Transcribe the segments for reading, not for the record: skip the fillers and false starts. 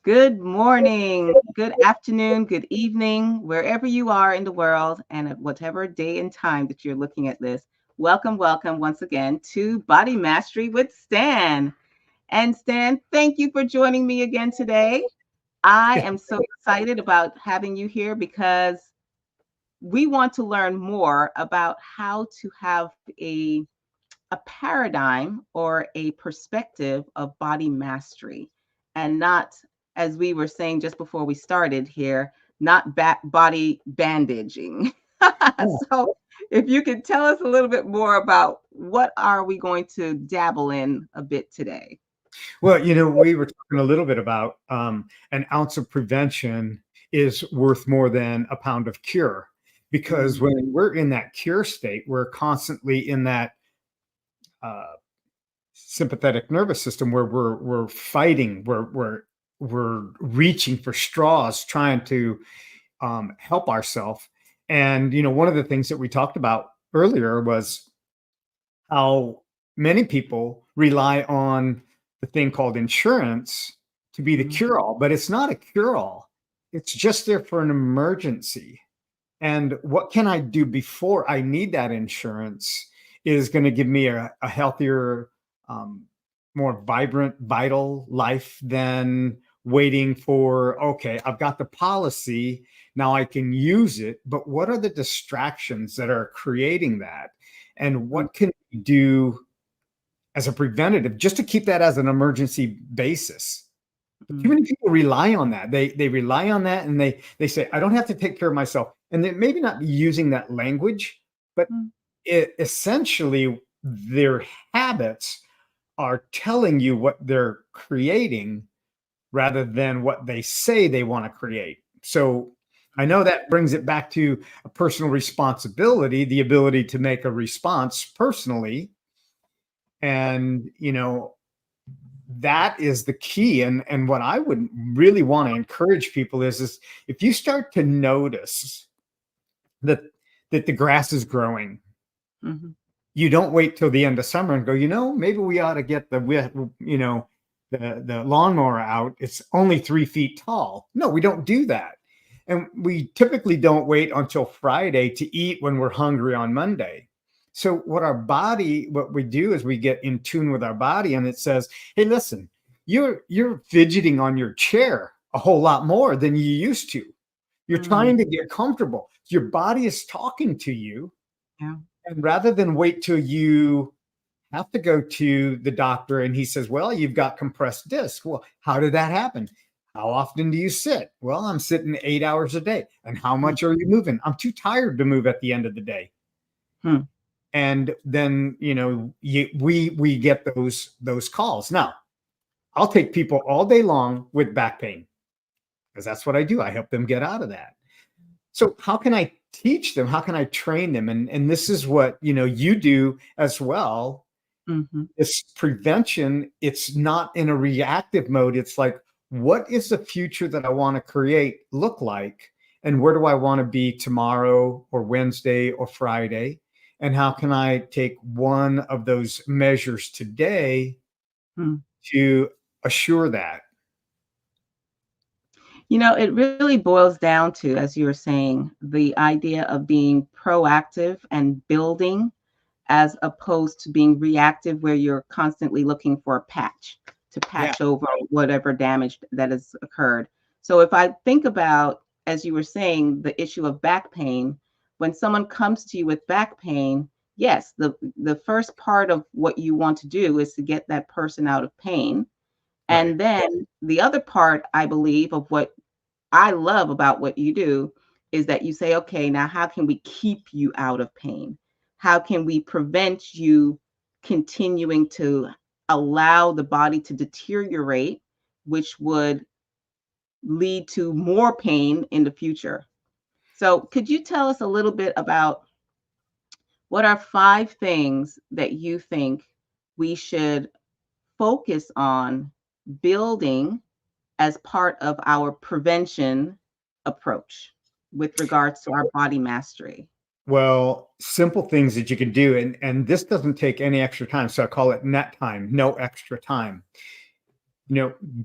Good morning, good afternoon, good evening, wherever you are in the world, and at whatever day and time that you're looking at this. Welcome once again to Body Mastery with Stan. And Stan, thank you for joining me again today. I am so excited about having you here because we want to learn more about how to have a paradigm or a perspective of body mastery and not, as we were saying just before we started here, not body bandaging. Yeah. So if you could tell us a little bit more about what are we going to dabble in a bit today. Well, we were talking a little bit about an ounce of prevention is worth more than a pound of cure. Because Mm, when we're in that cure state, we're constantly in that uh, sympathetic nervous system where we're fighting, we're reaching for straws, trying to help ourselves. And one of the things that we talked about earlier was how many people rely on the thing called insurance to be the mm, cure all, but it's not a cure all. It's just there for an emergency. And what can I do before I need that insurance is going to give me a healthier, um, more vibrant, vital life than waiting for, okay, I've got the policy. Now I can use it. But what are the distractions that are creating that? And mm, what can we do as a preventative just to keep that as an emergency basis? Too mm, many people rely on that. They rely on that, and they say, I don't have to take care of myself. And they maybe not be using that language, but mm, essentially their habits are telling you what they're creating rather than what they say they want to create. So I mm. know that brings it back to a personal responsibility, the ability to make a response personally. And that is the key. And what I would really want to encourage people is if you start to notice that the grass is growing, Mhm. you don't wait till the end of summer and go, maybe we ought to get the lawnmower out. It's only 3 feet tall. No, we don't do that. And we typically don't wait until Friday to eat when we're hungry on Monday. So what we do is we get in tune with our body, and it says, hey, listen, you're fidgeting on your chair a whole lot more than you used to. You're Mm, trying to get comfortable. Your body is talking to you. yeah. And rather than wait till you have to go to the doctor and he says, well, you've got compressed disc. Well, how did that happen? How often do you sit? Well, I'm sitting 8 hours a day. And how Mm, much are you moving? I'm too tired to move at the end of the day. mm, And then, we get those calls. Now, I'll take people all day long with back pain because that's what I do. I help them get out of that. So how can I teach them? How can I train them? And this is what, you do as well. mhm. It's prevention. It's not in a reactive mode. It's like, what is the future that I want to create look like? And where do I want to be tomorrow or Wednesday or Friday? And how can I take one of those measures today Mm. to assure that? It really boils down to, as you were saying, the idea of being proactive and building as opposed to being reactive, where you're constantly looking for a patch to Yeah. patch over whatever damage that has occurred. So, if I think about, as you were saying, the issue of back pain, when someone comes to you with back pain, yes, the first part of what you want to do is to get that person out of pain. Right. And then the other part, I believe, of what I love about what you do is that you say, okay, now how can we keep you out of pain? How can we prevent you continuing to allow the body to deteriorate, which would lead to more pain in the future? So, could you tell us a little bit about what are 5 things that you think we should focus on building as part of our prevention approach with regards to our body mastery? Well, simple things that you can do, and this doesn't take any extra time. So I call it net time, no extra time.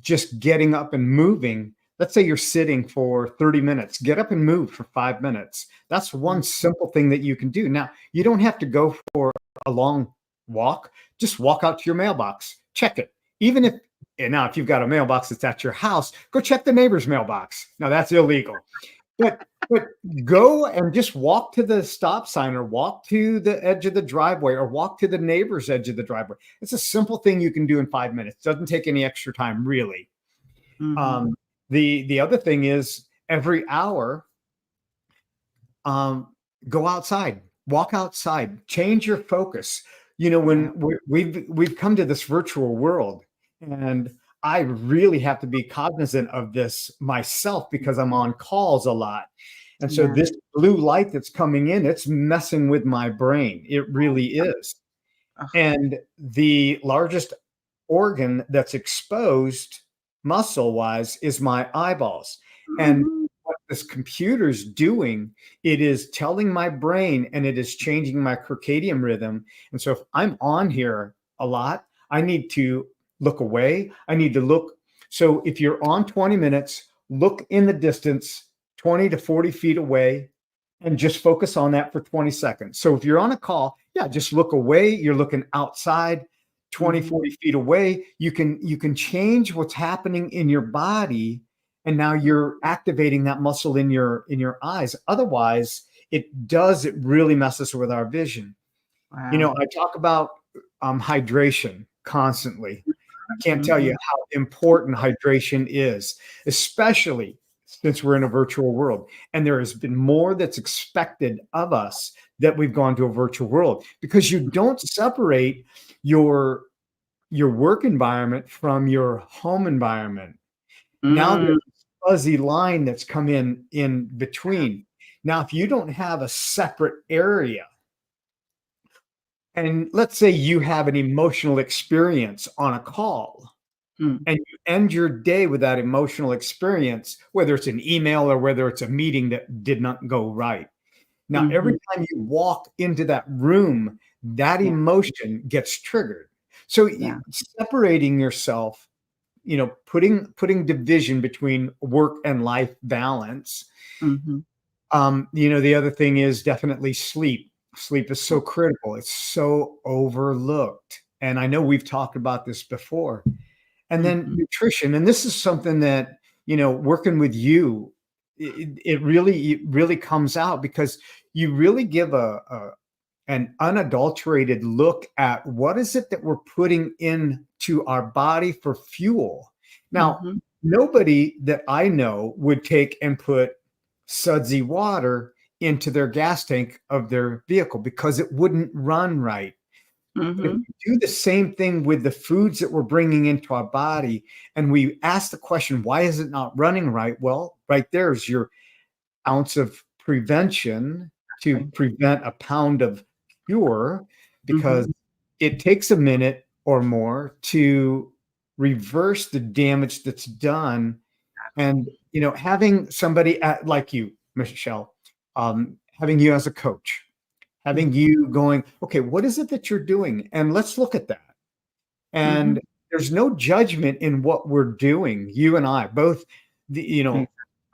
just getting up and moving. Let's say you're sitting for 30 minutes, get up and move for 5 minutes. That's one simple thing that you can do. Now, you don't have to go for a long walk. Just walk out to your mailbox, check it. Even if, and now if you've got a mailbox that's at your house, go check the neighbor's mailbox. Now that's illegal. But go and just walk to the stop sign, or walk to the edge of the driveway, or walk to the neighbor's edge of the driveway. It's a simple thing you can do in 5 minutes. Doesn't take any extra time, really. The other thing is, every hour, go outside, walk outside, change your focus. When we've come to this virtual world, and I really have to be cognizant of this myself because I'm on calls a lot. And so this blue light that's coming in, it's messing with my brain. It really is. And the largest organ that's exposed muscle wise is my eyeballs. And what this computer's doing, it is telling my brain, and it is changing my circadian rhythm. And so if I'm on here a lot, I need to look away. I need to look. So if you're on 20 minutes, look in the distance, 20 to 40 feet away, and just focus on that for 20 seconds. So if you're on a call, just look away. You're looking outside, 20, 40 feet away. You can change what's happening in your body. And now you're activating that muscle in your eyes. Otherwise, it really messes with our vision. Wow. I talk about hydration constantly. I can't tell you how important hydration is, especially since we're in a virtual world. And there has been more that's expected of us that we've gone to a virtual world, because you don't separate your work environment from your home environment. Now there's a fuzzy line that's come in between. Now, if you don't have a separate area, and let's say you have an emotional experience on a call, and you end your day with that emotional experience, whether it's an email or whether it's a meeting that did not go right. Now, every time you walk into that room, that emotion gets triggered. So separating yourself, putting division between work and life balance. The other thing is definitely sleep. Sleep is so critical. It's so overlooked. And I know we've talked about this before. And then nutrition. And this is something that, working with you, it really comes out, because you really give an unadulterated look at what is it that we're putting into our body for fuel. Now, nobody that I know would take and put sudsy water into their gas tank of their vehicle, because it wouldn't run right. But if we do the same thing with the foods that we're bringing into our body, and we ask the question, why is it not running right? Well, right there's your ounce of prevention to prevent a pound of cure, because it takes a minute or more to reverse the damage that's done. And, having somebody like you, Michelle, having you as a coach, having you going, okay, what is it that you're doing? And let's look at that. And there's no judgment in what we're doing. You and I both,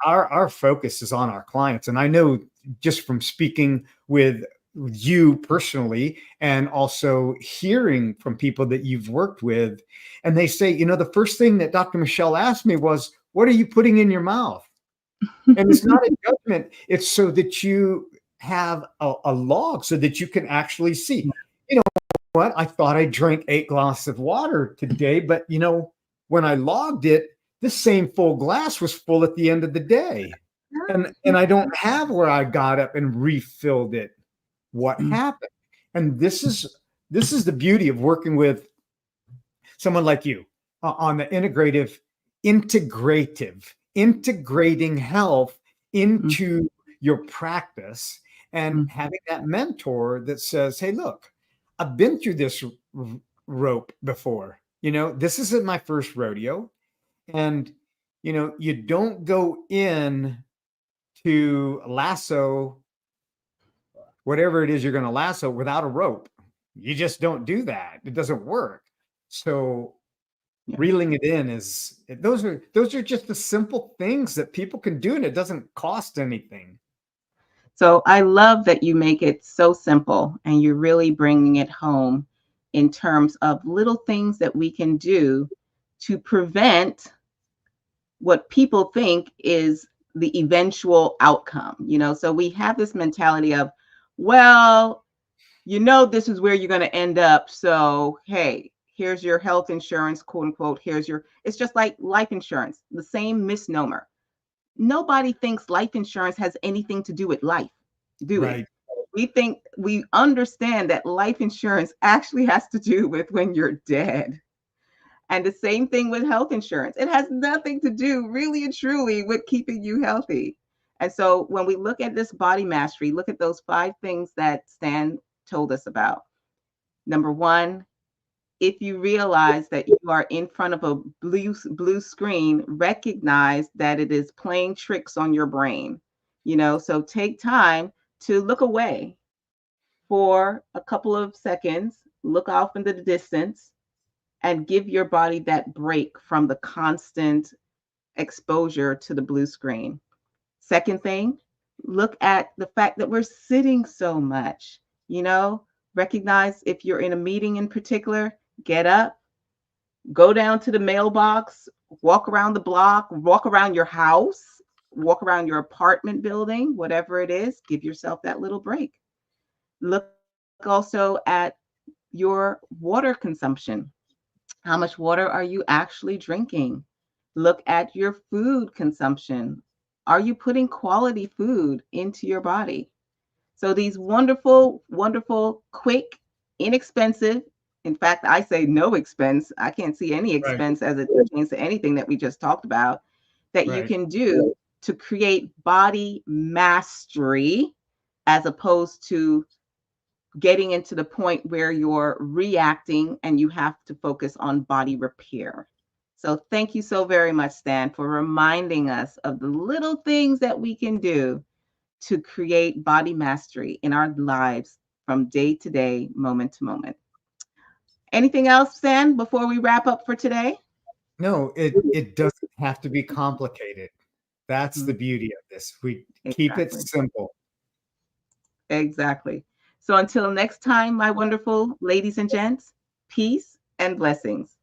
our focus is on our clients. And I know just from speaking with you personally, and also hearing from people that you've worked with, and they say, the first thing that Dr. Michelle asked me was, what are you putting in your mouth? And it's not a judgment. It's so that you have a log so that you can actually see, what? I thought I drank 8 glasses of water today, but when I logged it, this same full glass was full at the end of the day. And I don't have where I got up and refilled it. What happened? And this is the beauty of working with someone like you on the integrating health into your practice, and having that mentor that says, hey, look, I've been through this rope before. This isn't my first rodeo. And, you don't go in to lasso whatever it is you're going to lasso without a rope. You just don't do that. It doesn't work. So Yeah. reeling it in is those are just the simple things that people can do, and it doesn't cost anything. So I love that you make it so simple and you're really bringing it home in terms of little things that we can do to prevent what people think is the eventual outcome. So we have this mentality of, well, this is where you're going to end up. So, hey, here's your health insurance, quote unquote. It's just like life insurance, the same misnomer. Nobody thinks life insurance has anything to do with life, do we? Right. We understand that life insurance actually has to do with when you're dead. And the same thing with health insurance. It has nothing to do, really and truly, with keeping you healthy. And so when we look at this body mastery, look at those 5 things that Stan told us about. Number 1, if you realize that you are in front of a blue screen, recognize that it is playing tricks on your brain. So take time to look away for a couple of seconds, look off into the distance, and give your body that break from the constant exposure to the blue screen. Second thing, look at the fact that we're sitting so much. You know, Recognize if you're in a meeting in particular, get up, go down to the mailbox, walk around the block, walk around your house, walk around your apartment building, whatever it is, give yourself that little break. Look also at your water consumption. How much water are you actually drinking? Look at your food consumption. Are you putting quality food into your body? So these wonderful, wonderful, quick, inexpensive, in fact, I say no expense. I can't see any Right. expense as it pertains to anything that we just talked about that you Right. can do to create body mastery as opposed to getting into the point where you're reacting and you have to focus on body repair. So thank you so very much, Stan, for reminding us of the little things that we can do to create body mastery in our lives from day to day, moment to moment. Anything else, Stan, before we wrap up for today? No, it doesn't have to be complicated. That's the Mm, beauty of this. We keep it exactly. simple. Exactly. So until next time, my wonderful ladies and gents, peace and blessings.